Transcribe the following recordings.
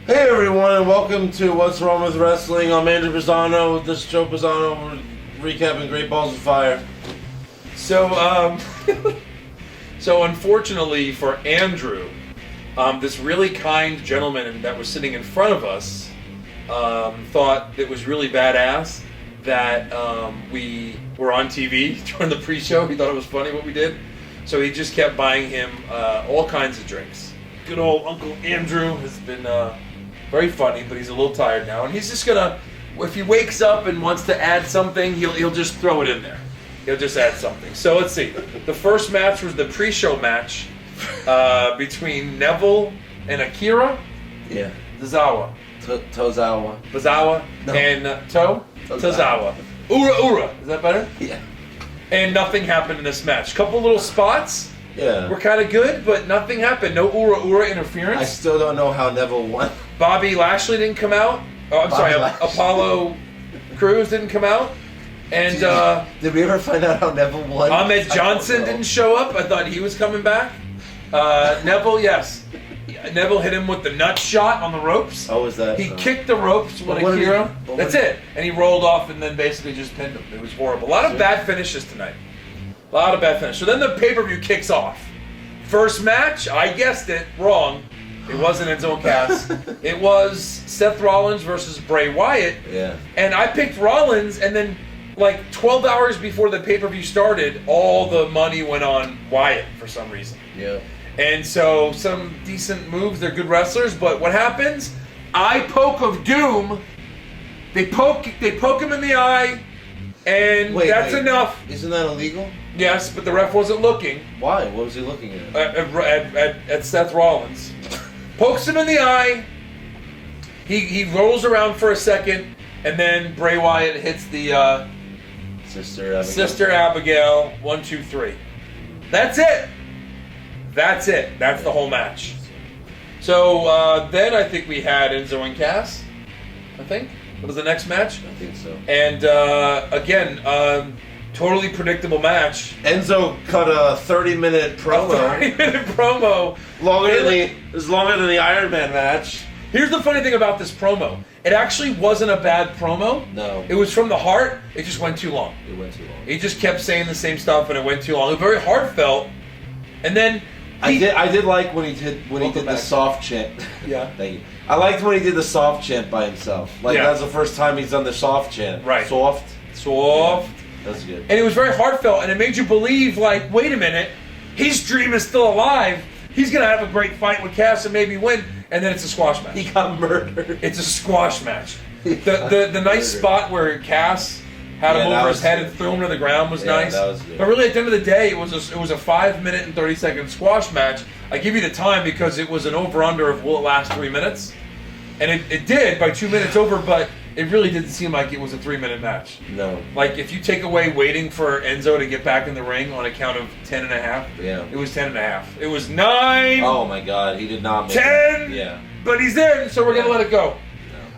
Hey everyone, and welcome to What's Wrong with Wrestling. I'm Andrew Pisano. This is Joe Pisano. We're recapping Great Balls of Fire. So, so unfortunately for Andrew, this really kind gentleman that was sitting in front of us thought it was really badass that we were on TV during the pre-show. He thought it was funny what we did. So he just kept buying him all kinds of drinks. Good old Uncle Andrew has been very funny, but he's a little tired now. And he's just gonna, if he wakes up and wants to add something, he'll just throw it in there. He'll just add something. So let's see. The first match was the pre-show match between Neville and Akira. Yeah. Tozawa. Tozawa. No. And Tozawa. Ura. Is that better? Yeah. And nothing happened in this match. Couple little spots. Yeah. Were kind of good, but nothing happened. No Ura interference. I still don't know how Neville won. Bobby Lashley didn't come out. Oh, I'm sorry. Apollo Crews didn't come out. And did we ever find out how Neville won? Ahmed Johnson didn't show up. I thought he was coming back. Neville, yes. Neville hit him with the nut shot on the ropes. Oh, was that? He kicked the ropes with Akira. That's it. And he rolled off and then basically just pinned him. It was horrible. A lot of bad finishes tonight. A lot of bad finishes. So then the pay-per-view kicks off. First match, I guessed it wrong. It wasn't in Zone Cast. It was Seth Rollins versus Bray Wyatt. Yeah. And I picked Rollins, and then like 12 hours before the pay-per-view started, all the money went on Wyatt for some reason. Yeah. And so some decent moves. They're good wrestlers, but what happens? Eye poke of doom. They poke him in the eye, and that's enough. Isn't that illegal? Yes, but the ref wasn't looking. Why? What was he looking at? At Seth Rollins. Pokes him in the eye. He rolls around for a second, and then Bray Wyatt hits the Sister Abigail. 1, 2, 3. That's it. That's the whole match. So then I think we had Enzo and Cass. I think. What was the next match? I think so. And again, totally predictable match. Enzo cut a 30-minute promo. 30-minute promo. It was longer than the Iron Man match. Here's the funny thing about this promo. It actually wasn't a bad promo. No. It was from the heart. It just went too long. It went too long. He just kept saying the same stuff, and it went too long. It was very heartfelt. And then I did like when he did the soft chant. Yeah. Thank you. I liked when he did the soft chant by himself. That's the first time he's done the soft chant. Right. Soft. Yeah. That's good. And it was very heartfelt, and it made you believe, like, wait a minute, his dream is still alive. He's going to have a great fight with Cass and maybe win. And then it's a squash match. He got murdered. It's a squash match. The nice spot where Cass had him over his head and threw him to the ground was nice. That was good. But really, at the end of the day, it was a 5-minute and 30-second squash match. I give you the time because it was an over-under of will it last 3 minutes? And it did by 2 minutes over, but it really didn't seem like it was a 3-minute match. No. Like, if you take away waiting for Enzo to get back in the ring on a count of 10 and a half, yeah. It was 10 and a half. It was 9. Oh, my God. He did not make 10. it. Yeah. But he's there, so we're going to let it go.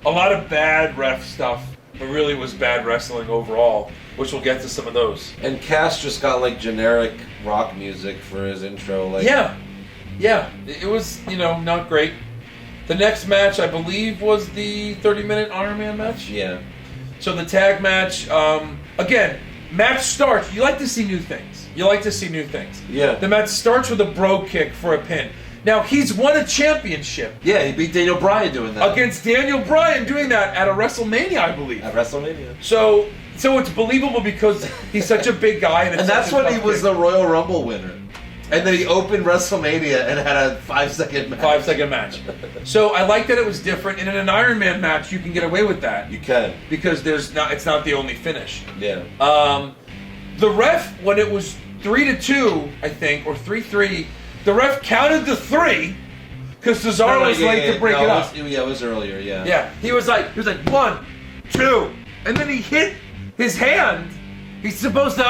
No. A lot of bad ref stuff. It really was bad wrestling overall, which we'll get to some of those. And Cass just got, like, generic rock music for his intro. Like. Yeah. It was, not great. The next match, I believe, was the 30-minute Iron Man match. Yeah. So the tag match, again, match starts. You like to see new things. Yeah. The match starts with a bro kick for a pin. Now, he's won a championship. Yeah, he beat Daniel Bryan doing that. Against Daniel Bryan doing that at a WrestleMania, I believe. At WrestleMania. So it's believable because he's such a big guy. And that's when he was the Royal Rumble winner. And then he opened WrestleMania and had a 5-second match. 5-second match. So I like that it was different. And in an Iron Man match, you can get away with that. You can. Because it's not the only finish. Yeah. The ref, when it was 3-2, I think, or 3-3, the ref counted to 3 because Cesaro was late to break it up. It was earlier, yeah. Yeah. He was like 1, 2, and then he hit his hand. He's supposed to,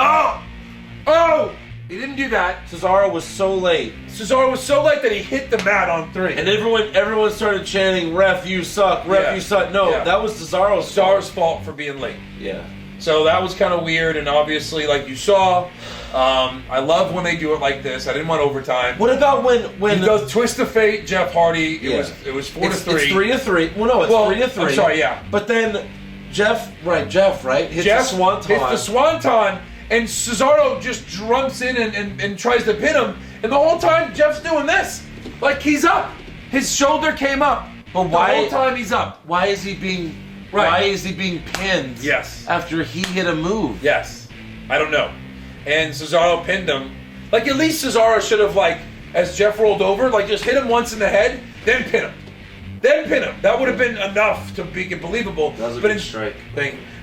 oh! He didn't do that. Cesaro was so late that he hit the mat on 3. And everyone started chanting, "Ref, you suck! Ref, you suck!" No, that was Cesaro's fault for being late. Yeah. So that was kind of weird, and obviously, like you saw, I love when they do it like this. I didn't want overtime. What about when he goes twist of fate, Jeff Hardy? It was 4-3. It's 3-3. Well, no, it's 3-3. I'm sorry, yeah. But then Jeff, right, hits the swanton. Hits the swanton, and Cesaro just jumps in and tries to pin him, and the whole time Jeff's doing this, like he's up. His shoulder came up. But why? The whole time he's up. Why is he being? Right. Why is he being pinned? Yes. After he hit a move. Yes. I don't know. And Cesaro pinned him. Like, at least Cesaro should have, like, as Jeff rolled over, like, just hit him once in the head, then pin him. Then pin him. That would have been enough to make it believable. That was a good strike.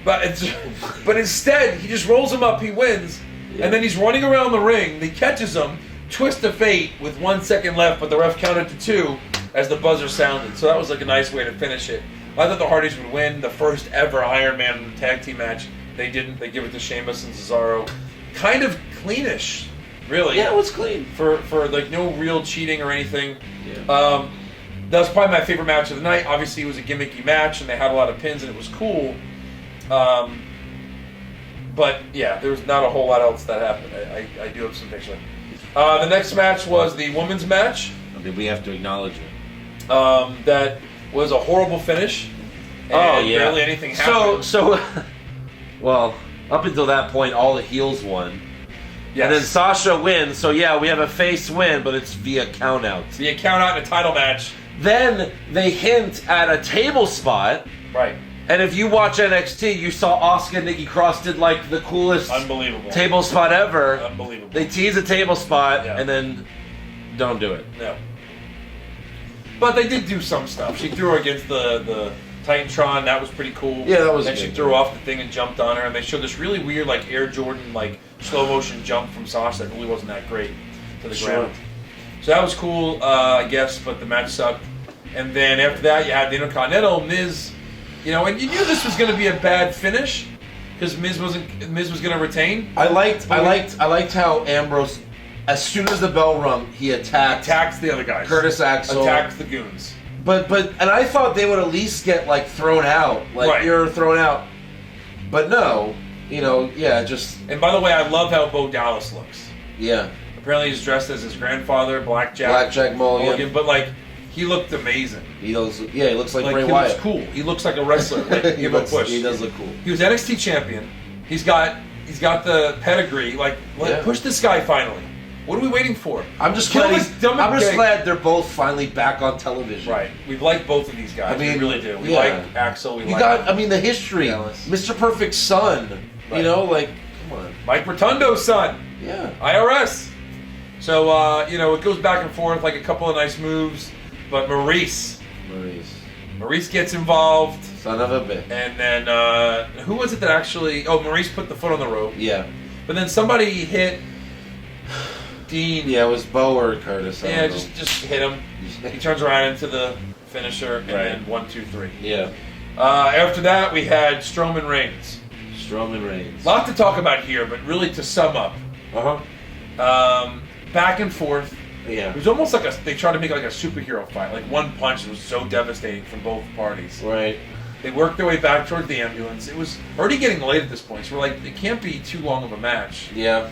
But instead, he just rolls him up, he wins, and then he's running around the ring, he catches him, twist of fate with 1 second left, but the ref counted to 2 as the buzzer sounded. So that was, like, a nice way to finish it. I thought the Hardys would win the first ever Iron Man tag team match. They didn't. They give it to Sheamus and Cesaro. Kind of cleanish, really. Yeah, it was clean. For like no real cheating or anything. Yeah. That was probably my favorite match of the night. Obviously, it was a gimmicky match, and they had a lot of pins, and it was cool. But yeah, there was not a whole lot else that happened. I do have some picture. The next match was the women's match. I mean, we have to acknowledge it. That was a horrible finish. And barely anything happened. So, well, up until that point, all the heels won. Yes. And then Sasha wins. So yeah, we have a face win, but it's via countout. Via countout in a title match. Then they hint at a table spot. Right. And if you watch NXT, you saw Asuka and Nikki Cross did like the coolest unbelievable table spot ever. Unbelievable. They tease a table spot and then don't do it. No. But they did do some stuff. She threw her against the Titantron. That was pretty cool. Yeah, that was And good. she threw off the thing and jumped on her. And they showed this really weird, like, Air Jordan, like, slow motion jump from Sasha that really wasn't that great to the ground. So that was cool, I guess, but the match sucked. And then after that, you had the Intercontinental, Miz. You know, and you knew this was going to be a bad finish because Miz was going to retain. I liked how Ambrose, as soon as the bell rung, he attacks the other guys. Curtis Axel attacks the goons. But and I thought they would at least get like thrown out, like you're thrown out. But no, just. And by the way, I love how Bo Dallas looks. Yeah. Apparently, he's dressed as his grandfather, Blackjack Mulligan. But like, he looked amazing. He looks like Bray he Wyatt. Looks cool. He looks like a wrestler. Like, give him a push. He does look cool. He was NXT champion. He's got the pedigree. Like, push this guy finally. What are we waiting for? I'm just glad they're both finally back on television. Right. We like both of these guys. I mean, we really do. We like Axel. The history. Dallas. Mr. Perfect's son. Right. Come on. Mike Rotundo's son. Yeah. IRS. So, it goes back and forth, like a couple of nice moves. But Maurice gets involved. Son of a bitch. And then, who was it that actually... Oh, Maurice put the foot on the rope. Yeah. But then somebody hit Dean. Yeah, it was Bo or Curtis. Yeah, just hit him. He turns around into the finisher, and then 1, 2, 3. Yeah. After that, we had Strowman Reigns. Lot to talk about here, but really to sum up. Back and forth. Yeah. It was almost like they tried to make it like a superhero fight. Like one punch was so devastating from both parties. Right. They worked their way back towards the ambulance. It was already getting late at this point, so we're like, it can't be too long of a match. Yeah.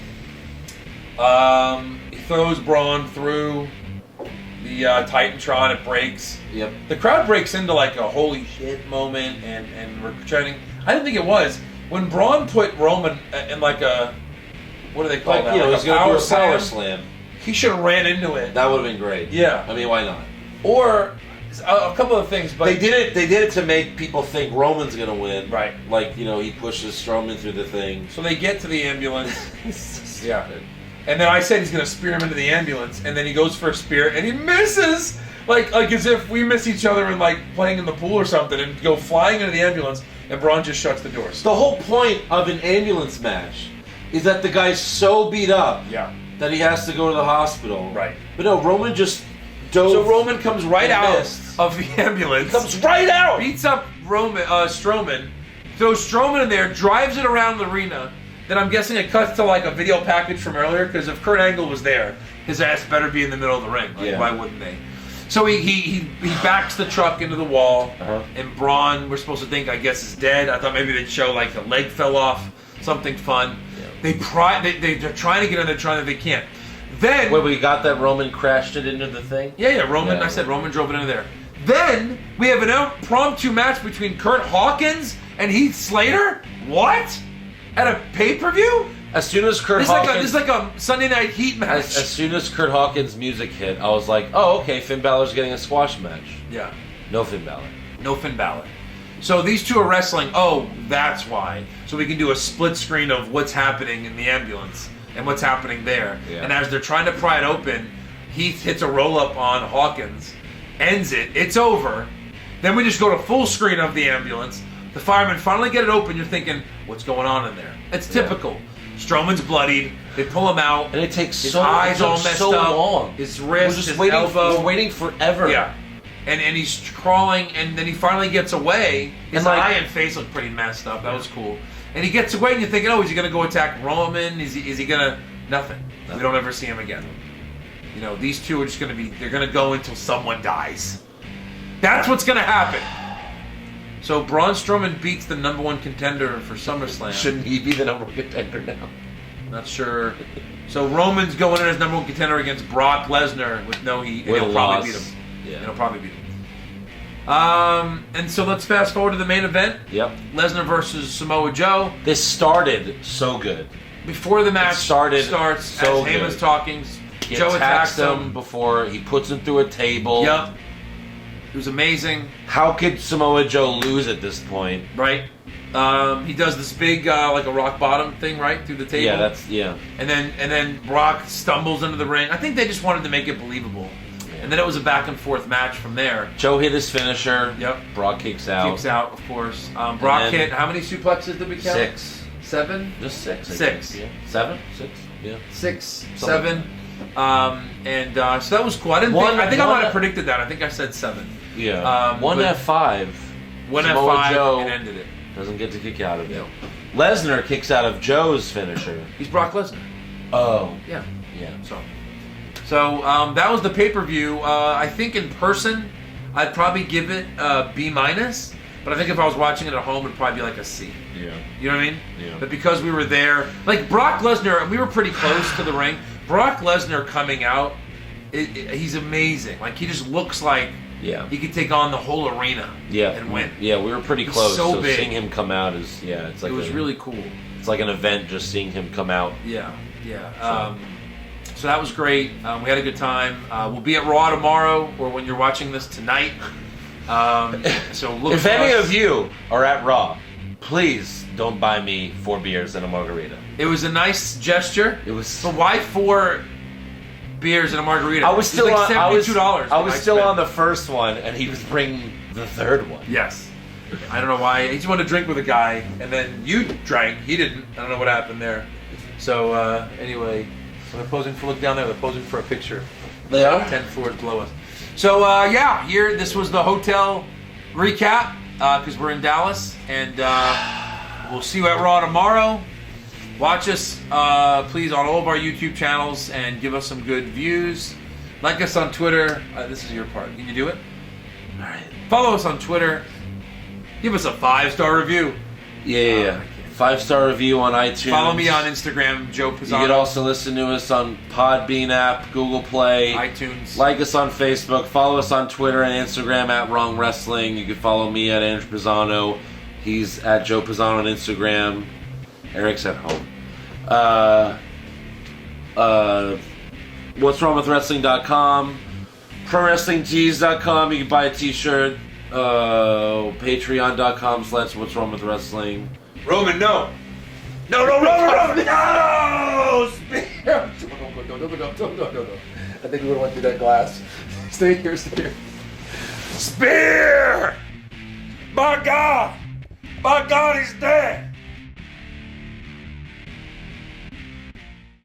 He throws Braun through the Titantron. It breaks. Yep. The crowd breaks into like a holy shit moment, and we're chanting. I didn't think it was. When Braun put Roman in like a, what do they call that? Like a power slam. He should have ran into it. That would have been great. Yeah. I mean, why not? Or a couple of things, but they did it to make people think Roman's gonna win. Right. Like, he pushes Strowman through the thing. So they get to the ambulance. Yeah. And then I said he's gonna spear him into the ambulance, and then he goes for a spear and he misses. Like as if we miss each other in like playing in the pool or something, and go flying into the ambulance, and Braun just shuts the doors. The whole point of an ambulance match is that the guy's so beat up that he has to go to the hospital. Right. But no, Roman just dove. So Roman comes right out of the ambulance. Comes right out! Beats up Strowman. Throws Strowman in there, drives it around the arena. Then I'm guessing it cuts to like a video package from earlier, because if Kurt Angle was there, his ass better be in the middle of the ring. Like, why wouldn't they? So he backs the truck into the wall, Uh-huh. and Braun, we're supposed to think, I guess, is dead. I thought maybe they'd show like the leg fell off, something fun. Yeah. They're trying to get in there, they can't. Then wait, we got that Roman crashed it into the thing? Yeah, Roman. Yeah. I said Roman drove it into there. Then we have an impromptu match between Kurt Hawkins and Heath Slater. What? At a pay-per-view? As soon as Kurt Hawkins... This is like a Sunday Night Heat match. As soon as Kurt Hawkins' music hit, I was like, oh, okay, Finn Balor's getting a squash match. Yeah. No Finn Balor. No Finn Balor. So these two are wrestling. Oh, that's why. So we can do a split screen of what's happening in the ambulance and what's happening there. Yeah. And as they're trying to pry it open, Heath hits a roll-up on Hawkins, ends it. It's over. Then we just go to full screen of the ambulance. The firemen finally get it open. You're thinking, what's going on in there? It's typical. Yeah. Strowman's bloodied. They pull him out. And it takes his eyes all messed up. Long. His wrist, his elbow. We're waiting forever. Yeah. And he's crawling, and then he finally gets away. His eye and face look pretty messed up. That was cool. And he gets away, and you're thinking, oh, is he going to go attack Roman? Is he going to... Nothing. We don't ever see him again. You know, these two are just going to be... They're going to go until someone dies. That's what's going to happen. So Braun Strowman beats the number one contender for SummerSlam. Shouldn't he be the number one contender now? Not sure. So Roman's going in as number one contender against Brock Lesnar with he'll probably beat him. Yeah. He'll probably beat him. And so let's fast forward to the main event. Yep. Lesnar versus Samoa Joe. This started so good. Before the match starts, so as Heyman's talking, Joe attacks him before he puts him through a table. Yep. It was amazing. How could Samoa Joe lose at this point? Right. He does this big like a rock bottom thing right through the table. Yeah. And then Brock stumbles into the ring. I think they just wanted to make it believable. Yeah. And then it was a back and forth match from there. Joe hit his finisher. Yep. Brock kicks out. Kicks out, of course. Brock hit how many suplexes did we count? 6. 7? Just 6. 6. Yeah. 7? 6. Yeah. 6, 7. So that was cool. I think I might have predicted that. I think I said 7. Yeah. One F5. One F5 Joe and ended it. Doesn't get to kick out of it. Lesnar kicks out of Joe's finisher. He's Brock Lesnar. Oh. Yeah. So that was the pay-per-view. I think in person, I'd probably give it a B-. But I think if I was watching it at home, it'd probably be like a C. Yeah. You know what I mean? Yeah. But because we were there, like Brock Lesnar, and we were pretty close to the ring. Brock Lesnar coming out, he's amazing. Like, he just looks like he could take on the whole arena and win. Yeah, we were pretty close. So big. Seeing him come out is, it's like... It was really cool. It's like an event just seeing him come out. Yeah. So that was great. We had a good time. We'll be at Raw tomorrow, or when you're watching this tonight. So look if any of you are at Raw, please don't buy me 4 beers and a margarita. It was a nice gesture. It was. But why 4 beers and a margarita? I was still like $72. I was still on the first one, and he was bringing the third one. Yes. I don't know why. He just wanted to drink with a guy, and then you drank. He didn't. I don't know what happened there. So anyway, so they're posing for. Look down there. They're posing for a picture. They are 10 floors below us. So here. This was the hotel recap because we're in Dallas, and we'll see you at Raw tomorrow. Watch us, please, on all of our YouTube channels and give us some good views. Like us on Twitter. This is your part. Can you do it? All right. Follow us on Twitter. Give us a 5-star review. Yeah. 5-star review on iTunes. Follow me on Instagram, Joe Pisano. You can also listen to us on Podbean app, Google Play, iTunes. Like us on Facebook. Follow us on Twitter and Instagram at Wrong Wrestling. You can follow me at Andrew Pisano. He's at Joe Pisano on Instagram. Eric's at home. What's Wrong with Wrestling.com, ProWrestlingTees.com. You can buy a t-shirt. Patreon.com/What's Wrong with Wrestling. Roman, no. No, Roman, no! Spear! No. I think we would have went through that glass. Stay here. Spear! My God, he's dead!